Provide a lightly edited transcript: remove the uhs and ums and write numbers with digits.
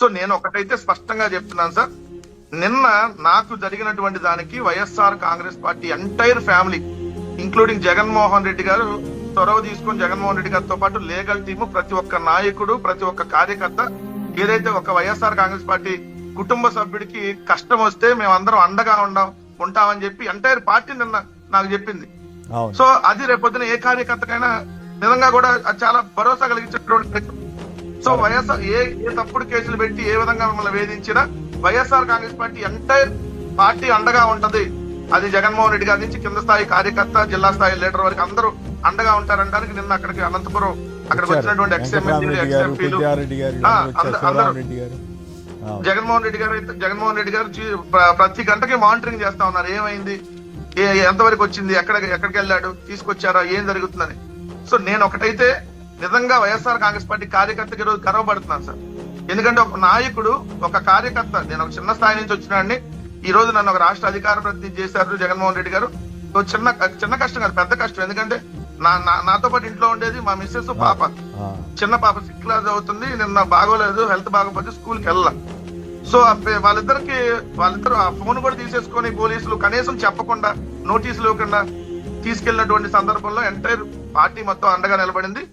So నేను ఒకటైతే స్పష్టంగా చెప్తున్నాను సార్, నిన్న నాకు జరిగినటువంటి దానికి YSR Congress party entire family including Jaganmohan Reddy గారు చొరవ తీసుకొని జగన్మోహన్ రెడ్డి గారితో పాటు లీగల్ టీము, ప్రతి ఒక్క నాయకుడు, ప్రతి ఒక్క కార్యకర్త, ఏదైతే ఒక వైఎస్ఆర్ కాంగ్రెస్ పార్టీ కుటుంబ సభ్యుడికి కష్టం వస్తే మేమందరం అండగా ఉంటామని చెప్పి ఎంటైర్ పార్టీ నిన్న నాకు చెప్పింది. సో అది రేపొద్దున ఏ కార్యకర్తకైనా నిజంగా కూడా చాలా భరోసా కలిగించేటువంటి. సో వైఎస్ఆర్ ఏ తప్పుడు కేసులు పెట్టి ఏ విధంగా మిమ్మల్ని వేధించినా YSR Congress party entire party అండగా ఉంటది. అది జగన్మోహన్ రెడ్డి గారి నుంచి కింద స్థాయి కార్యకర్త, జిల్లా స్థాయి లీడర్ వరకు అందరూ అండగా ఉంటారనడానికి నిన్న అక్కడికి అనంతపురం అక్కడికి వచ్చినటువంటి ఎక్స్ఎంఎల్ఏలు, ఎక్స్ఎంపీలు అందరూ జగన్మోహన్ రెడ్డి గారు ప్రతి గంటకి మానిటరింగ్ చేస్తా ఉన్నారు. ఏమైంది, ఎంతవరకు వచ్చింది, ఎక్కడికి వెళ్ళాడు, తీసుకొచ్చారా, ఏం జరుగుతుందని. సో నేను ఒకటైతే నిజంగా వైఎస్ఆర్ కాంగ్రెస్ పార్టీ కార్యకర్తకి ఈరోజు గర్వపడుతున్నాను సార్. ఎందుకంటే ఒక నాయకుడు, ఒక కార్యకర్త, నేను ఒక చిన్న స్థాయి నుంచి వచ్చినాడిని, ఈ రోజు నన్ను ఒక రాష్ట్ర అధికార ప్రతినిధి చేశారు జగన్మోహన్ రెడ్డి గారు. చిన్న కష్టం కాదు, పెద్ద కష్టం. ఎందుకంటే నాతో పాటు ఇంట్లో ఉండేది మా మిస్సెస్, పాప, చిన్న పాప 6th క్లాస్ అవుతుంది. నిన్న బాగోలేదు, హెల్త్ బాగోపోతే స్కూల్కి వెళ్ళాం. సో వాళ్ళిద్దరు ఆ ఫోన్ కూడా తీసేసుకొని పోలీసులు కనీసం చెప్పకుండా, నోటీసులు ఇవ్వకుండా తీసుకెళ్లినటువంటి సందర్భంలో ఎంటైర్ పార్టీ మొత్తం అండగా నిలబడింది.